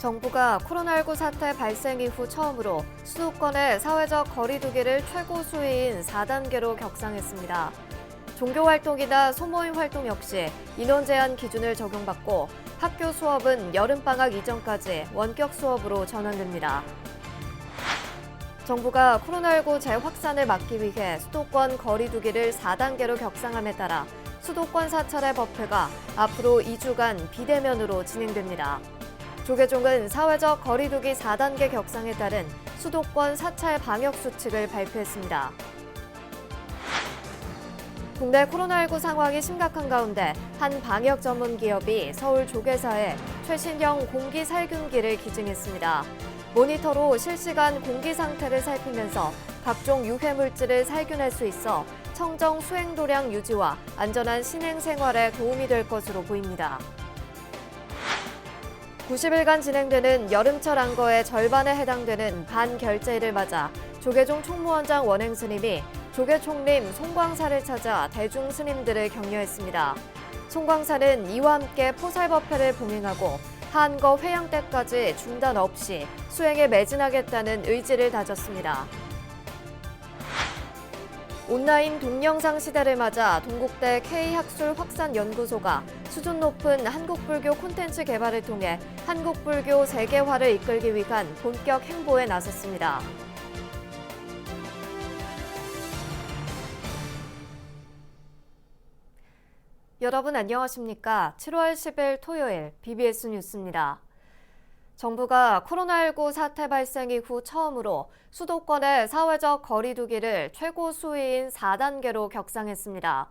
정부가 코로나19 사태 발생 이후 처음으로 수도권의 사회적 거리 두기를 최고 수위인 4단계로 격상했습니다. 종교활동이나 소모임 활동 역시 인원 제한 기준을 적용받고 학교 수업은 여름방학 이전까지 원격 수업으로 전환됩니다. 정부가 코로나19 재확산을 막기 위해 수도권 거리 두기를 4단계로 격상함에 따라 수도권 사찰의 법회가 앞으로 2주간 비대면으로 진행됩니다. 조계종은 사회적 거리두기 4단계 격상에 따른 수도권 사찰 방역 수칙을 발표했습니다. 국내 코로나19 상황이 심각한 가운데 한 방역 전문 기업이 서울 조계사에 최신형 공기 살균기를 기증했습니다. 모니터로 실시간 공기 상태를 살피면서 각종 유해 물질을 살균할 수 있어 청정 수행도량 유지와 안전한 신행 생활에 도움이 될 것으로 보입니다. 90일간 진행되는 여름철 안거의 절반에 해당되는 반결제일을 맞아 조계종 총무원장 원행 스님이 조계 총림 송광사를 찾아 대중 스님들을 격려했습니다. 송광사는 이와 함께 포살법회를 봉행하고 한거 회양 때까지 중단 없이 수행에 매진하겠다는 의지를 다졌습니다. 온라인 동영상 시대를 맞아 동국대 K학술 확산연구소가 수준 높은 한국불교 콘텐츠 개발을 통해 한국불교 세계화를 이끌기 위한 본격 행보에 나섰습니다. 여러분 안녕하십니까? 7월 10일 토요일 BBS 뉴스입니다. 정부가 코로나19 사태 발생 이후 처음으로 수도권의 사회적 거리 두기를 최고 수위인 4단계로 격상했습니다.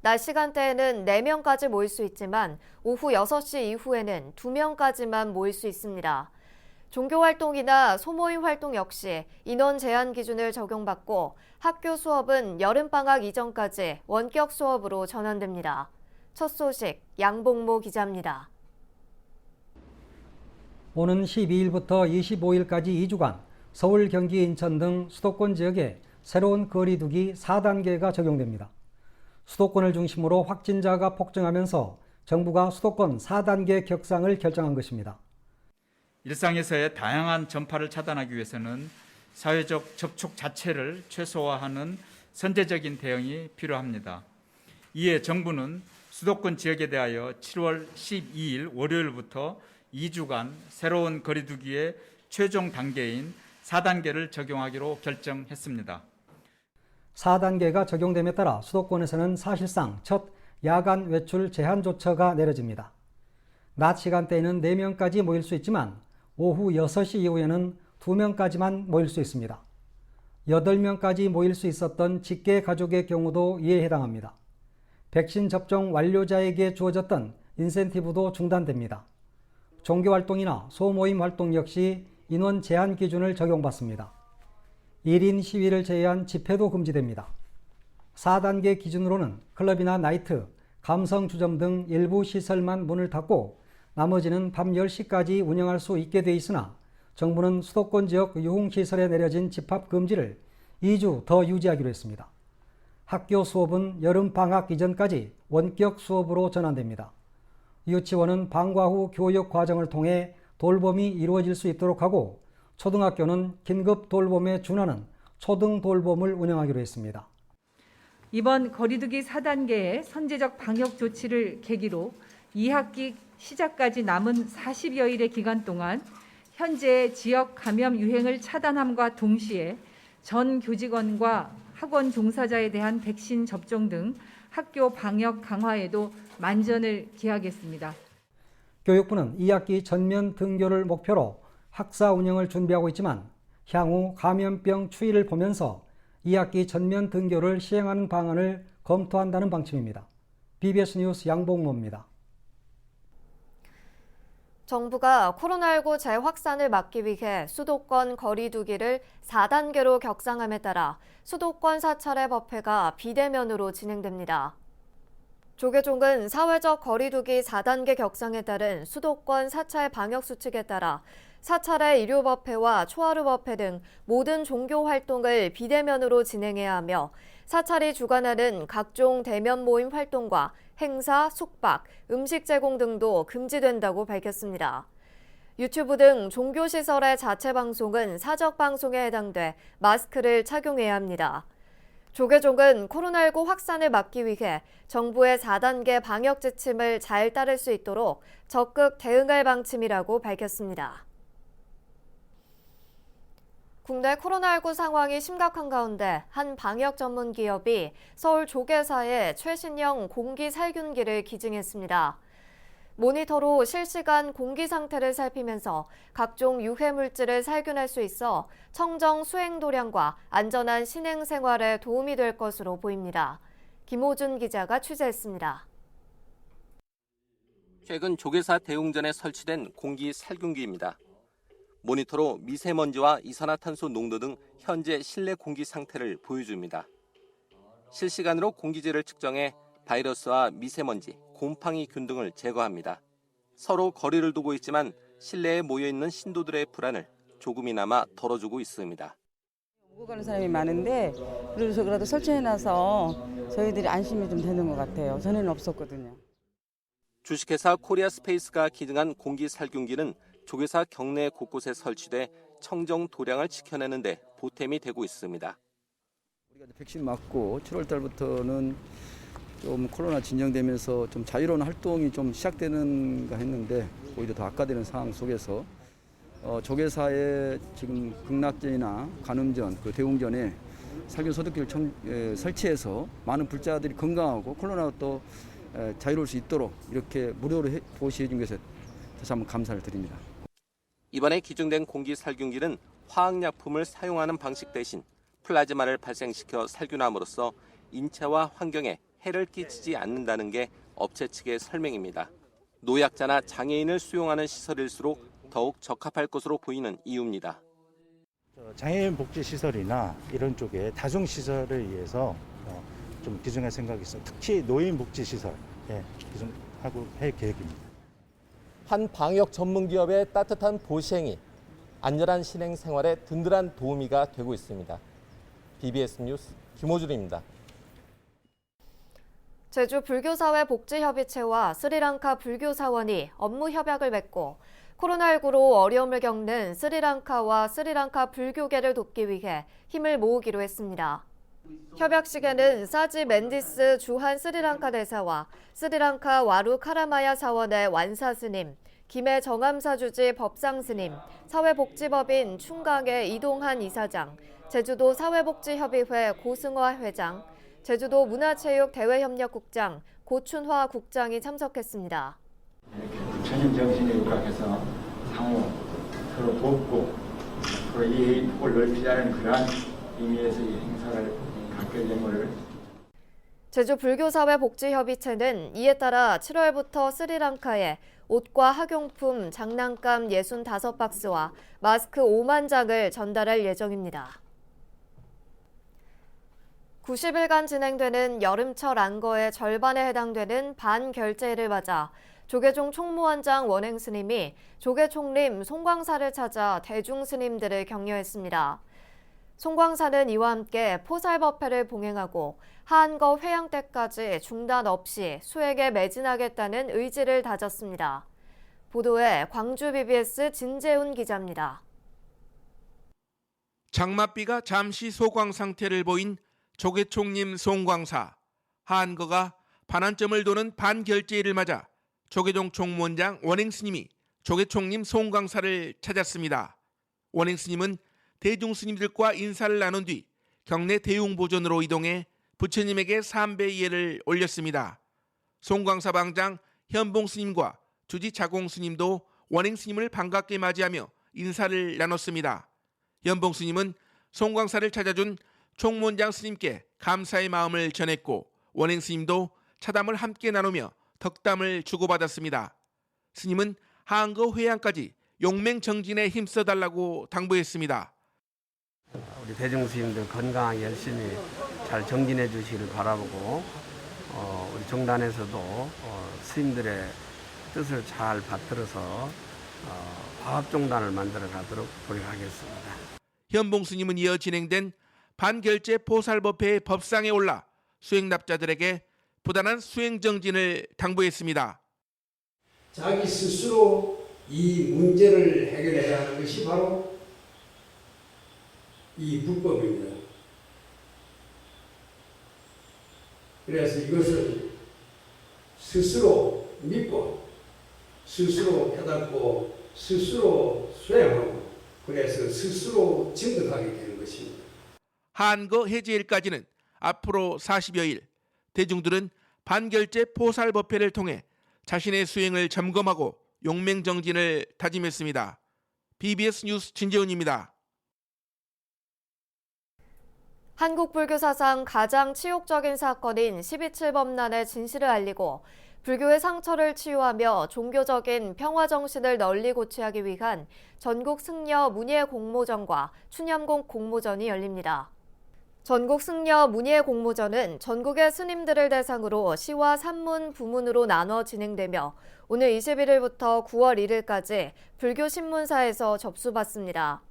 낮 시간대에는 4명까지 모일 수 있지만 오후 6시 이후에는 2명까지만 모일 수 있습니다. 종교활동이나 소모임 활동 역시 인원 제한 기준을 적용받고 학교 수업은 여름방학 이전까지 원격 수업으로 전환됩니다. 첫 소식 양봉모 기자입니다. 오는 12일부터 25일까지 2주간 서울, 경기, 인천 등 수도권 지역에 새로운 거리두기 4단계가 적용됩니다. 수도권을 중심으로 확진자가 폭증하면서 정부가 수도권 4단계 격상을 결정한 것입니다. 일상에서의 다양한 전파를 차단하기 위해서는 사회적 접촉 자체를 최소화하는 선제적인 대응이 필요합니다. 이에 정부는 수도권 지역에 대하여 7월 12일 월요일부터 2주간 새로운 거리두기의 최종 단계인 4단계를 적용하기로 결정했습니다. 4단계가 적용됨에 따라 수도권에서는 사실상 첫 야간 외출 제한 조처가 내려집니다. 낮 시간대에는 4명까지 모일 수 있지만 오후 6시 이후에는 2명까지만 모일 수 있습니다. 8명까지 모일 수 있었던 직계 가족의 경우도 이에 해당합니다. 백신 접종 완료자에게 주어졌던 인센티브도 중단됩니다. 종교활동이나 소모임 활동 역시 인원 제한 기준을 적용받습니다. 1인 시위를 제외한 집회도 금지됩니다. 4단계 기준으로는 클럽이나 나이트, 감성주점 등 일부 시설만 문을 닫고 나머지는 밤 10시까지 운영할 수 있게 돼 있으나 정부는 수도권 지역 유흥시설에 내려진 집합 금지를 2주 더 유지하기로 했습니다. 학교 수업은 여름방학 이전까지 원격 수업으로 전환됩니다. 유치원은 방과 후 교육 과정을 통해 돌봄이 이루어질 수 있도록 하고 초등학교는 긴급 돌봄에 준하는 초등 돌봄을 운영하기로 했습니다. 이번 거리두기 4단계의 선제적 방역 조치를 계기로 2학기 시작까지 남은 40여일의 기간 동안 현재 지역 감염 유행을 차단함과 동시에 전 교직원과 학원 종사자에 대한 백신 접종 등 학교 방역 강화에도 만전을 기하겠습니다. 교육부는 2학기 전면 등교를 목표로 학사 운영을 준비하고 있지만 향후 감염병 추이를 보면서 2학기 전면 등교를 시행하는 방안을 검토한다는 방침입니다. BBS 뉴스 양봉모입니다. 정부가 코로나19 재확산을 막기 위해 수도권 거리 두기를 4단계로 격상함에 따라 수도권 사찰의 법회가 비대면으로 진행됩니다. 조계종은 사회적 거리 두기 4단계 격상에 따른 수도권 사찰 방역 수칙에 따라 사찰의 일요법회와 초하루법회 등 모든 종교 활동을 비대면으로 진행해야 하며 사찰이 주관하는 각종 대면 모임 활동과 행사, 숙박, 음식 제공 등도 금지된다고 밝혔습니다. 유튜브 등 종교시설의 자체 방송은 사적 방송에 해당돼 마스크를 착용해야 합니다. 조계종은 코로나19 확산을 막기 위해 정부의 4단계 방역 지침을 잘 따를 수 있도록 적극 대응할 방침이라고 밝혔습니다. 국내 코로나19 상황이 심각한 가운데 한 방역 전문 기업이 서울 조계사에 최신형 공기 살균기를 기증했습니다. 모니터로 실시간 공기 상태를 살피면서 각종 유해 물질을 살균할 수 있어 청정 수행 도량과 안전한 신행 생활에 도움이 될 것으로 보입니다. 김호준 기자가 취재했습니다. 최근 조계사 대웅전에 설치된 공기 살균기입니다. 모니터로 미세먼지와 이산화탄소 농도 등 현재 실내 공기 상태를 보여줍니다. 실시간으로 공기질을 측정해 바이러스와 미세먼지, 곰팡이균 등을 제거합니다. 서로 거리를 두고 있지만 실내에 모여있는 신도들의 불안을 조금이나마 덜어주고 있습니다. 오고 가는 사람이 많은데 그래도 설치해놔서 저희들이 안심이 좀 되는 것 같아요. 전에는 없었거든요. 주식회사 코리아스페이스가 기증한 공기 살균기는 조계사 경내 곳곳에 설치돼 청정 도량을 지켜내는 데 보탬이 되고 있습니다. 우리가 백신 맞고 7월 달부터는 좀 코로나 진정되면서 좀 자유로운 활동이 좀 시작되는가 했는데 오히려 더 악화되는 상황 속에서 조계사의 지금 극락전이나 간음전, 대웅전에 살균 소독기를 설치해서 많은 불자들이 건강하고 코로나가 또 자유로울 수 있도록 이렇게 무료로 보시해 준 것에 다시 한번 감사를 드립니다. 이번에 기증된 공기 살균기는 화학약품을 사용하는 방식 대신 플라즈마를 발생시켜 살균함으로써 인체와 환경에 해를 끼치지 않는다는 게 업체 측의 설명입니다. 노약자나 장애인을 수용하는 시설일수록 더욱 적합할 것으로 보이는 이유입니다. 장애인 복지 시설이나 이런 쪽에 다중 시설을 위해서 좀 기증할 생각이 있어요. 특히 노인 복지 시설 기증하고 할 계획입니다. 한 방역 전문 기업의 따뜻한 보시행이 안전한 신행 생활에 든든한 도우미가 되고 있습니다. BBS 뉴스 김호준입니다. 제주 불교사회 복지협의체와 스리랑카 불교사원이 업무 협약을 맺고 코로나19로 어려움을 겪는 스리랑카와 스리랑카 불교계를 돕기 위해 힘을 모으기로 했습니다. 협약식에는 사지 맨디스 주한 스리랑카 대사와 스리랑카 와루 카라마야 사원의 완사 스님, 김해 정암사 주지 법상 스님, 사회복지법인 충강의 이동한 이사장, 제주도 사회복지협의회 고승화 회장, 제주도 문화체육대외협력국장 고춘화 국장이 참석했습니다. 부처님 정신에 입각해서 상호 서로 돕고 서로 이해의 폭을 넓히자는 그러한 의미에서 이 행사를 갖게 된 것을 제주 불교사회 복지협의체는 이에 따라 7월부터 스리랑카에 옷과 학용품, 장난감 65박스와 마스크 5만 장을 전달할 예정입니다. 90일간 진행되는 여름철 안거의 절반에 해당되는 반결제일을 맞아 조계종 총무원장 원행 스님이 조계총림 송광사를 찾아 대중 스님들을 격려했습니다. 송광사는 이와 함께 포살법회를 봉행하고 한거 회양 때까지 중단 없이 수행에 매진하겠다는 의지를 다졌습니다. 보도에 광주 BBS 진재훈 기자입니다. 장맛비가 잠시 소강 상태를 보인 조계총림 송광사, 한거가 반환점을 도는 반결제일을 맞아 조계종 총무원장 원행 스님이 조계총림 송광사를 찾았습니다. 원행 스님은 대중 스님들과 인사를 나눈 뒤 경내 대웅보전으로 이동해 부처님에게 삼배 예를 올렸습니다. 송광사 방장 현봉 스님과 주지 자공 스님도 원행 스님을 반갑게 맞이하며 인사를 나눴습니다. 현봉 스님은 송광사를 찾아준 총무원장 스님께 감사의 마음을 전했고 원행 스님도 차담을 함께 나누며 덕담을 주고받았습니다. 스님은 한거 회양까지 용맹정진에 힘써달라고 당부했습니다. 우리 대중 스님들 건강하게 열심히 잘 정진해 주시기를 바라보고 우리 정단에서도 스님들의 뜻을 잘 받들어서 화합종단을 만들어 가도록 노력하겠습니다. 현봉 스님은 이어 진행된 반결제 포살법회의 법상에 올라 수행납자들에게 부단한 수행정진을 당부했습니다. 자기 스스로 이 문제를 해결해야 하는 것이 바로 이 불법입니다. 그래서 이것을 스스로 믿고 스스로 깨닫고 스스로 수행하고 그래서 스스로 증득하게 되는 것입니다. 한거 해제일까지는 앞으로 40여일, 대중들은 반결제 포살법회를 통해 자신의 수행을 점검하고 용맹정진을 다짐했습니다. BBS 뉴스 진재훈입니다. 한국 불교 사상 가장 치욕적인 사건인 12.7법난의 진실을 알리고 불교의 상처를 치유하며 종교적인 평화 정신을 널리 고취하기 위한 전국 승려 문예 공모전과 추념공 공모전이 열립니다. 전국 승려 문예 공모전은 전국의 스님들을 대상으로 시와 산문, 부문으로 나눠 진행되며 오늘 21일부터 9월 1일까지 불교 신문사에서 접수받습니다.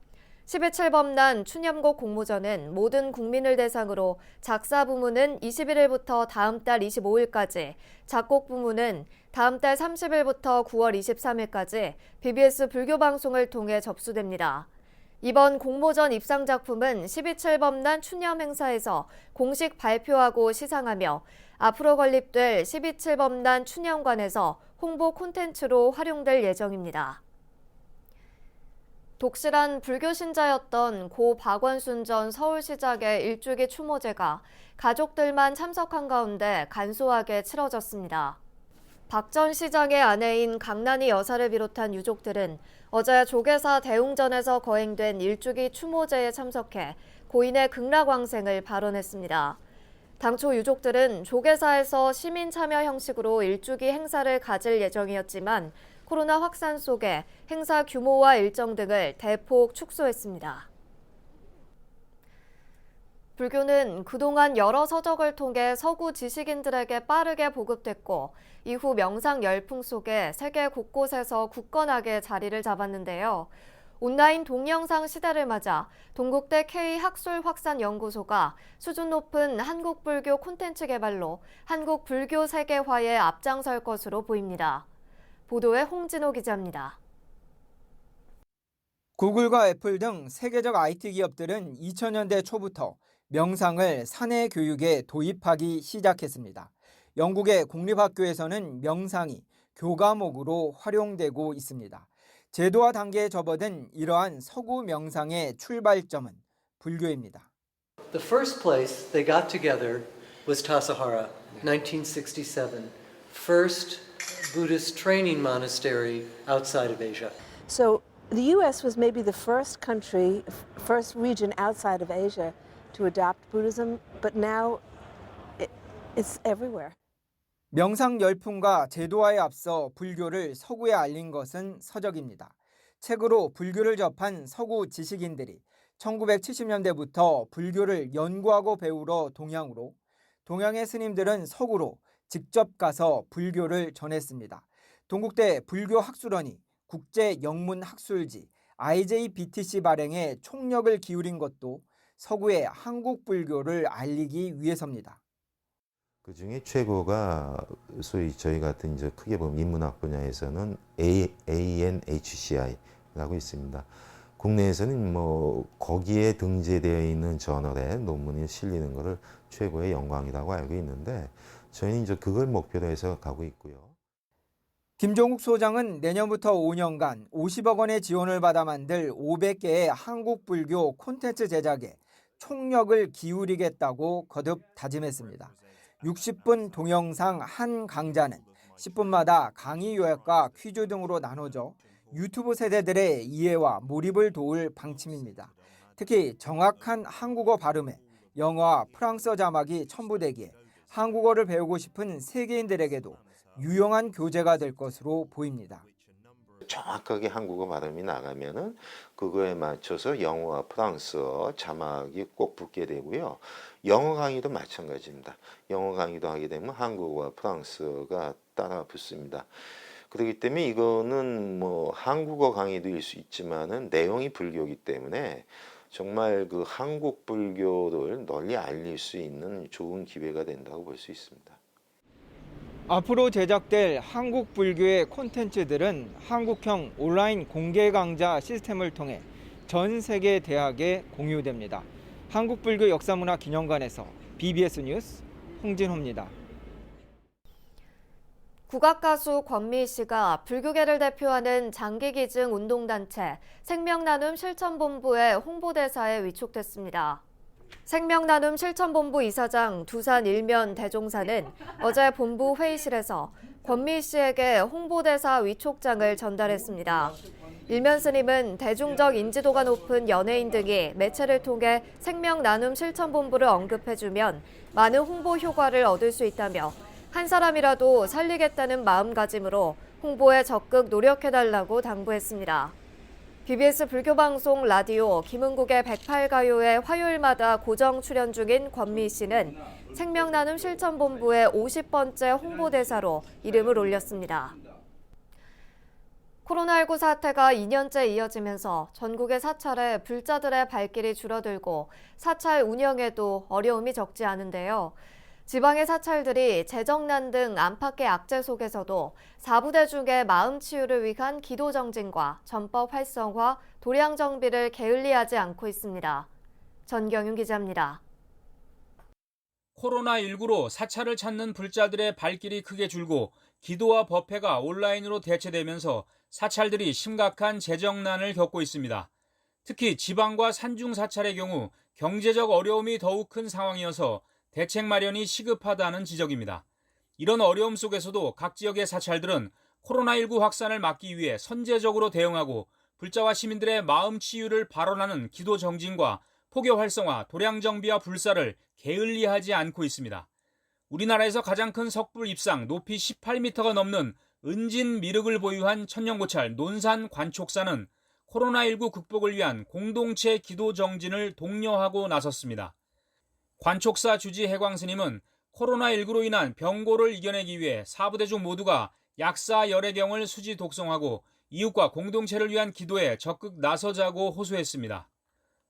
12.7법난 추념곡 공모전은 모든 국민을 대상으로 작사 부문은 21일부터 다음 달 25일까지, 작곡 부문은 다음 달 30일부터 9월 23일까지 BBS 불교 방송을 통해 접수됩니다. 이번 공모전 입상 작품은 12.7법난 추념 행사에서 공식 발표하고 시상하며 앞으로 건립될 12.7법난 추념관에서 홍보 콘텐츠로 활용될 예정입니다. 독실한 불교 신자였던 고 박원순 전 서울시장의 일주기 추모제가 가족들만 참석한 가운데 간소하게 치러졌습니다. 박 전 시장의 아내인 강난희 여사를 비롯한 유족들은 어제 조계사 대웅전에서 거행된 일주기 추모제에 참석해 고인의 극락왕생을 발언했습니다. 당초 유족들은 조계사에서 시민 참여 형식으로 일주기 행사를 가질 예정이었지만 코로나 확산 속에 행사 규모와 일정 등을 대폭 축소했습니다. 불교는 그동안 여러 서적을 통해 서구 지식인들에게 빠르게 보급됐고 이후 명상 열풍 속에 세계 곳곳에서 굳건하게 자리를 잡았는데요. 온라인 동영상 시대를 맞아 동국대 K학술확산연구소가 수준 높은 한국 불교 콘텐츠 개발로 한국 불교 세계화에 앞장설 것으로 보입니다. 보도에 홍진호 기자입니다. 구글과 애플 등 세계적 IT 기업들은 2000년대 초부터 명상을 사내 교육에 도입하기 시작했습니다. 영국의 공립학교에서는 명상이 교과목으로 활용되고 있습니다. 제도화 단계에 접어든 이러한 서구 명상의 출발점은 불교입니다. The first place they got together was Tassajara, 1967. First Buddhist training monastery outside of Asia. So the U.S. was maybe the first country, first region outside of Asia to adopt Buddhism, but now it's everywhere. 명상 열풍과 제도화에 앞서 불교를 서구에 알린 것은 서적입니다. 책으로 불교를 접한 서구 지식인들이 1970년대부터 불교를 연구하고 배우러 동양으로, 동양의 스님들은 서구로 직접 가서 불교를 전했습니다. 동국대 불교학술원이 국제영문학술지 IJBTC 발행에 총력을 기울인 것도 서구의 한국 불교를 알리기 위해서입니다. 그 중에 최고가 소위 저희 같은 이제 크게 보면 인문학 분야에서는 ANHCI라고 있습니다. 국내에서는 뭐 거기에 등재되어 있는 저널에 논문이 실리는 것을 최고의 영광이라고 알고 있는데 저희는 이제 그걸 목표로 해서 가고 있고요. 김종욱 소장은 내년부터 5년간 50억 원의 지원을 받아 만들 500개의 한국 불교 콘텐츠 제작에 총력을 기울이겠다고 거듭 다짐했습니다. 60분 동영상 한 강좌는 10분마다 강의 요약과 퀴즈 등으로 나눠져 유튜브 세대들의 이해와 몰입을 도울 방침입니다. 특히 정확한 한국어 발음에 영어와 프랑스어 자막이 첨부되기에 한국어를 배우고 싶은 세계인들에게도 유용한 교재가 될 것으로 보입니다. 정확하게 한국어 발음이 나가면은 그거에 맞춰서 영어와 프랑스어 자막이 꼭 붙게 되고요. 영어 강의도 마찬가지입니다. 영어 강의도 하게 되면 한국어와 프랑스어가 따라 붙습니다. 그렇기 때문에 이거는 뭐 한국어 강의도일 수 있지만은 내용이 불교이기 때문에 정말 그 한국 불교를 널리 알릴 수 있는 좋은 기회가 된다고 볼 수 있습니다. 앞으로 제작될 한국 불교의 콘텐츠들은 한국형 온라인 공개 강좌 시스템을 통해 전 세계 대학에 공유됩니다. 한국불교 역사문화기념관에서 BBS 뉴스 홍진호입니다. 국악가수 권미희 씨가 불교계를 대표하는 장기기증 운동단체 생명나눔 실천본부의 홍보대사에 위촉됐습니다. 생명나눔 실천본부 이사장 두산 일면 대종사는 어제 본부 회의실에서 권미희 씨에게 홍보대사 위촉장을 전달했습니다. 일면 스님은 대중적 인지도가 높은 연예인 등이 매체를 통해 생명나눔 실천본부를 언급해주면 많은 홍보 효과를 얻을 수 있다며 한 사람이라도 살리겠다는 마음가짐으로 홍보에 적극 노력해달라고 당부했습니다. BBS 불교방송 라디오 김은국의 108가요에 화요일마다 고정 출연 중인 권미희 씨는 생명나눔 실천본부의 50번째 홍보대사로 이름을 올렸습니다. 코로나19 사태가 2년째 이어지면서 전국의 사찰에 불자들의 발길이 줄어들고 사찰 운영에도 어려움이 적지 않은데요. 지방의 사찰들이 재정난 등 안팎의 악재 속에서도 4부대 중의 마음 치유를 위한 기도 정진과 전법 활성화, 도량 정비를 게을리하지 않고 있습니다. 전경윤 기자입니다. 코로나19로 사찰을 찾는 불자들의 발길이 크게 줄고 기도와 법회가 온라인으로 대체되면서 사찰들이 심각한 재정난을 겪고 있습니다. 특히 지방과 산중 사찰의 경우 경제적 어려움이 더욱 큰 상황이어서 대책 마련이 시급하다는 지적입니다. 이런 어려움 속에서도 각 지역의 사찰들은 코로나19 확산을 막기 위해 선제적으로 대응하고 불자와 시민들의 마음 치유를 발언하는 기도 정진과 포교 활성화, 도량 정비와 불사를 게을리하지 않고 있습니다. 우리나라에서 가장 큰 석불 입상 높이 18m가 넘는 은진 미륵을 보유한 천년고찰 논산 관촉사는 코로나19 극복을 위한 공동체 기도 정진을 독려하고 나섰습니다. 관촉사 주지 해광 스님은 코로나19로 인한 병고를 이겨내기 위해 사부대중 모두가 약사 열애경을 수지 독송하고 이웃과 공동체를 위한 기도에 적극 나서자고 호소했습니다.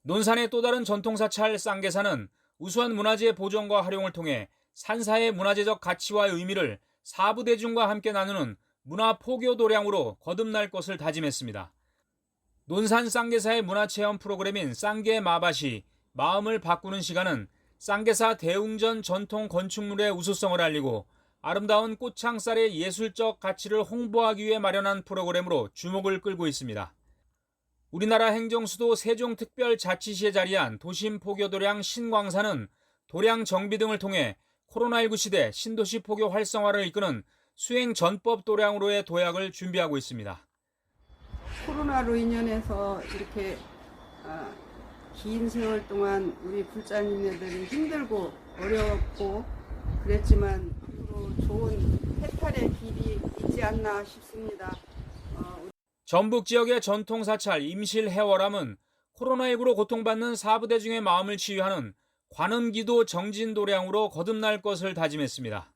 논산의 또 다른 전통사찰 쌍계사는 우수한 문화재 보존과 활용을 통해 산사의 문화재적 가치와 의미를 사부대중과 함께 나누는 문화 포교 도량으로 거듭날 것을 다짐했습니다. 논산 쌍계사의 문화체험 프로그램인 쌍계 마밭이 마음을 바꾸는 시간은 쌍계사 대웅전 전통 건축물의 우수성을 알리고 아름다운 꽃창살의 예술적 가치를 홍보하기 위해 마련한 프로그램으로 주목을 끌고 있습니다. 우리나라 행정수도 세종특별자치시에 자리한 도심 포교도량 신광사는 도량 정비 등을 통해 코로나19 시대 신도시 포교 활성화를 이끄는 수행 전법 도량으로의 도약을 준비하고 있습니다. 코로나로 인연해서 이렇게 긴 세월 동안 우리 불자님네들이 힘들고 어렵고 그랬지만 앞으로 좋은 해탈의 길이 있지 않나 싶습니다. 전북 지역의 전통사찰 임실해월암은 코로나19로 고통받는 사부대중의 마음을 치유하는 관음기도 정진도량으로 거듭날 것을 다짐했습니다.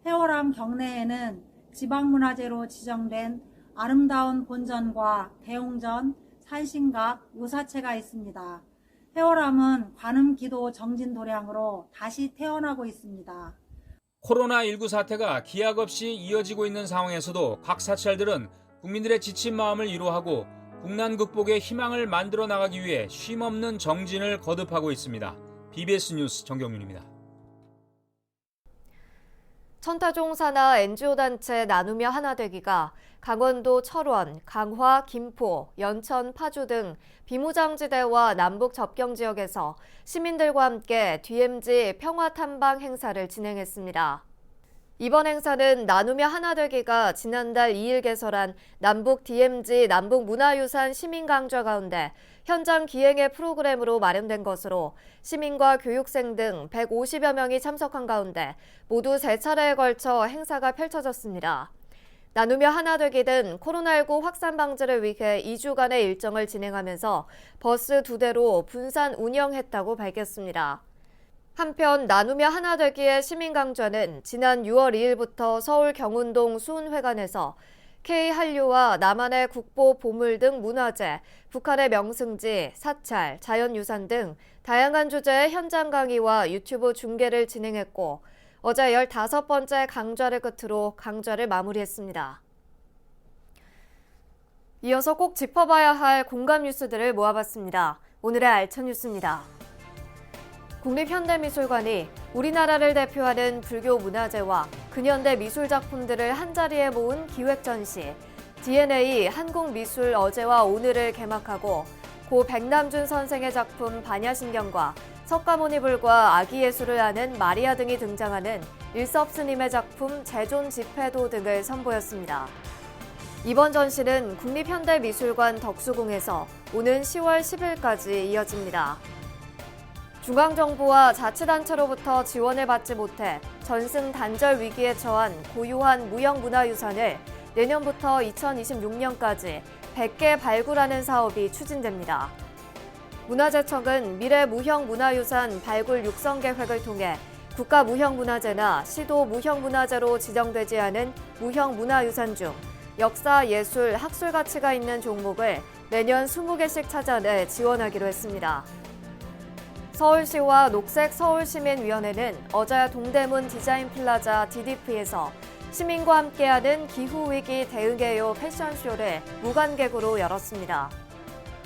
해월암 경내에는 지방문화재로 지정된 아름다운 본전과 대웅전, 산신각, 우사체가 있습니다. 해월암은 관음기도 정진도량으로 다시 태어나고 있습니다. 코로나19 사태가 기약 없이 이어지고 있는 상황에서도 각 사찰들은 국민들의 지친 마음을 위로하고 국난 극복의 희망을 만들어 나가기 위해 쉼없는 정진을 거듭하고 있습니다. BBS 뉴스 정경윤입니다. 천타종 산하 NGO 단체 나누며 하나되기가 강원도 철원, 강화, 김포, 연천, 파주 등 비무장지대와 남북 접경 지역에서 시민들과 함께 DMZ 평화탐방 행사를 진행했습니다. 이번 행사는 나누며 하나되기가 지난달 2일 개설한 남북 DMZ 남북문화유산 시민강좌 가운데 현장 기행의 프로그램으로 마련된 것으로 시민과 교육생 등 150여 명이 참석한 가운데 모두 3차례에 걸쳐 행사가 펼쳐졌습니다. 나누며 하나되기는 코로나19 확산 방지를 위해 2주간의 일정을 진행하면서 버스 2대로 분산 운영했다고 밝혔습니다. 한편 나누며 하나되기의 시민강좌는 지난 6월 2일부터 서울 경운동 수훈회관에서 K한류와 남한의 국보 보물 등 문화재, 북한의 명승지, 사찰, 자연유산 등 다양한 주제의 현장 강의와 유튜브 중계를 진행했고 어제 15번째 강좌를 끝으로 강좌를 마무리했습니다. 이어서 꼭 짚어봐야 할 공감 뉴스들을 모아봤습니다. 오늘의 알찬 뉴스입니다. 국립현대미술관이 우리나라를 대표하는 불교 문화재와 근현대 미술작품들을 한자리에 모은 기획전시 DNA 한국미술 어제와 오늘을 개막하고 고 백남준 선생의 작품 반야신경과 석가모니불과 아기예술을 하는 마리아 등이 등장하는 일섭스님의 작품 제존 집회도 등을 선보였습니다. 이번 전시는 국립현대미술관 덕수궁에서 오는 10월 10일까지 이어집니다. 중앙정부와 자치단체로부터 지원을 받지 못해 전승 단절 위기에 처한 고유한 무형문화유산을 내년부터 2026년까지 100개 발굴하는 사업이 추진됩니다. 문화재청은 미래 무형문화유산 발굴 육성 계획을 통해 국가 무형문화재나 시도 무형문화재로 지정되지 않은 무형문화유산 중 역사, 예술, 학술 가치가 있는 종목을 매년 20개씩 찾아내 지원하기로 했습니다. 서울시와 녹색서울시민위원회는 어제 동대문 디자인플라자 DDP에서 시민과 함께하는 기후위기 대응해요 패션쇼를 무관객으로 열었습니다.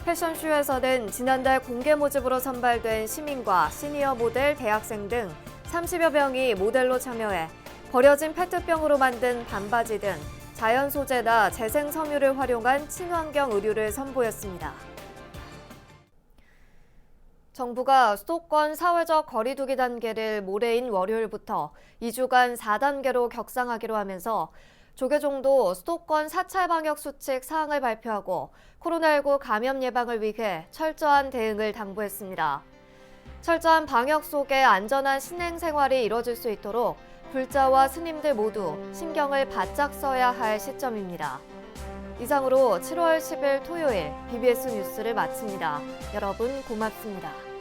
패션쇼에서는 지난달 공개 모집으로 선발된 시민과 시니어 모델, 대학생 등 30여 명이 모델로 참여해 버려진 페트병으로 만든 반바지 등 자연 소재나 재생 섬유를 활용한 친환경 의류를 선보였습니다. 정부가 수도권 사회적 거리두기 단계를 모레인 월요일부터 2주간 4단계로 격상하기로 하면서 조계종도 수도권 사찰 방역 수칙 사항을 발표하고 코로나19 감염 예방을 위해 철저한 대응을 당부했습니다. 철저한 방역 속에 안전한 신행 생활이 이뤄질 수 있도록 불자와 스님들 모두 신경을 바짝 써야 할 시점입니다. 이상으로 7월 10일 토요일 BBS 뉴스를 마칩니다. 여러분 고맙습니다.